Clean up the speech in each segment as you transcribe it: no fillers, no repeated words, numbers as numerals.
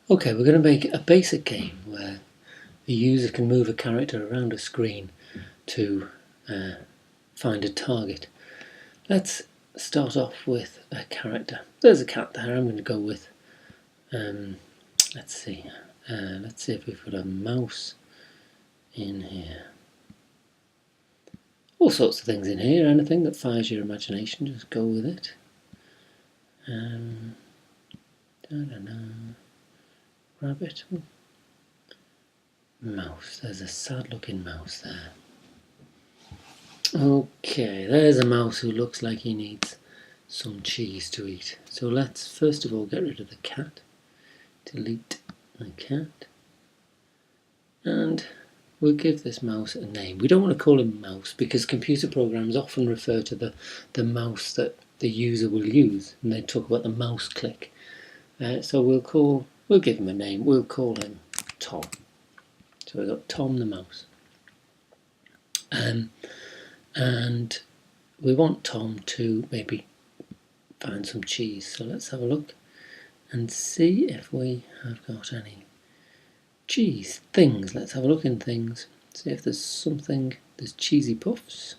Okay, we're going to make a basic game where the user can move a character around a screen to find a target. Let's start off with a character. There's a cat there. I'm going to go with, let's see if we've got a mouse in here. All sorts of things in here, anything that fires your imagination, just go with it. I don't know. Rabbit. Mouse. There's a sad looking mouse there. Okay, there's a mouse who looks like he needs some cheese to eat. So let's first of all get rid of the cat. Delete the cat. And we'll give this mouse a name. We don't want to call him Mouse because computer programs often refer to the mouse that the user will use, and they talk about the mouse click. So we'll give him a name. We'll call him Tom. So we've got Tom the mouse. And we want Tom to maybe find some cheese. So let's have a look and see if we have got any cheese things. Let's have a look in things, see if there's something. There's cheesy puffs,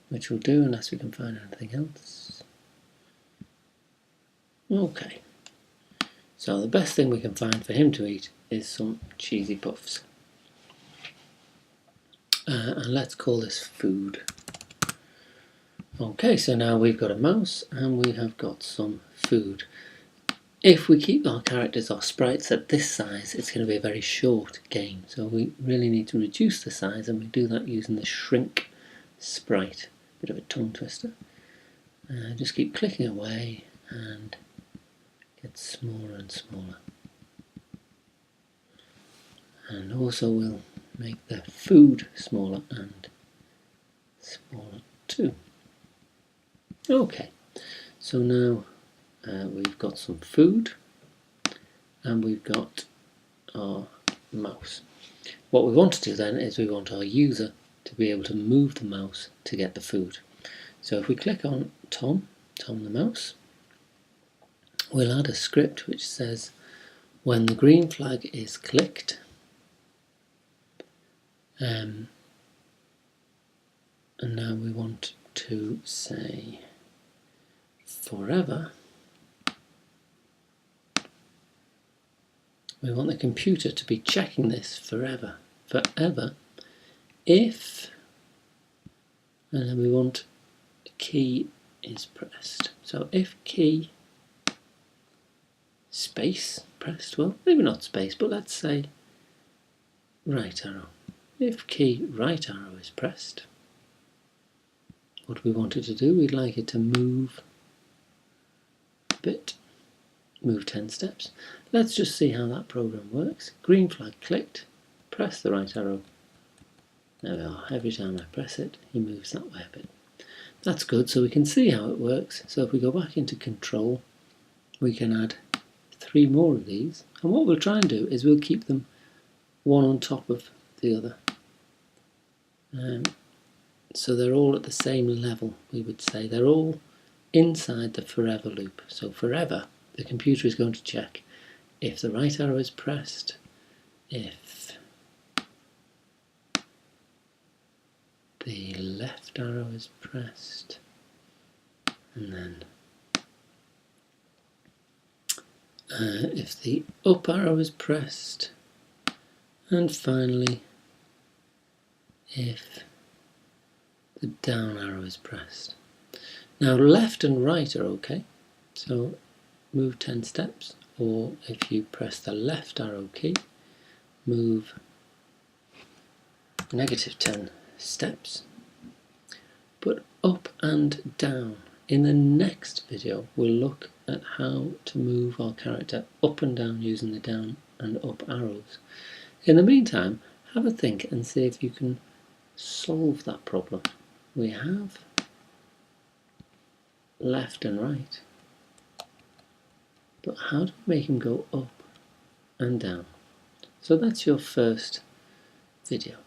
which will do unless we can find anything else. Okay, so the best thing we can find for him to eat is some cheesy puffs. And let's call this food. Okay, so now we've got a mouse and we have got some food. If we keep our characters, our sprites at this size, it's going to be a very short game. So we really need to reduce the size, and we do that using the shrink sprite. Bit of a tongue twister. Just keep clicking away and get smaller and smaller. And also we'll make the food smaller and smaller too. Okay, so now we've got some food and we've got our mouse. What we want to do then is we want our user to be able to move the mouse to get the food. So if we click on Tom the mouse, we'll add a script which says when the green flag is clicked, and now we want to say forever. We want the computer to be checking this forever if, and then we want the key is pressed. So if key space pressed, well maybe not space, but let's say right arrow. If key right arrow is pressed, what we want it to do, we'd like it to move a bit, move 10 steps. Let's just see how that program works. Green flag clicked, press the right arrow. There we are. Every time I press it, he moves that way a bit. That's good, so we can see how it works. So if we go back into control, we can add 3 more of these. And what we'll try and do is we'll keep them one on top of the other. So they're all at the same level, we would say. They're all inside the forever loop. So forever, the computer is going to check if the right arrow is pressed, if the left arrow is pressed, and then if the up arrow is pressed, and finally if the down arrow is pressed. Now left and right are okay, so move 10 steps, or if you press the left arrow key, move -10 steps. But up and down. In the next video we'll look at how to move our character up and down using the down and up arrows. In the meantime, have a think and see if you can solve that problem. We have left and right, but how do we make him go up and down? So that's your first video.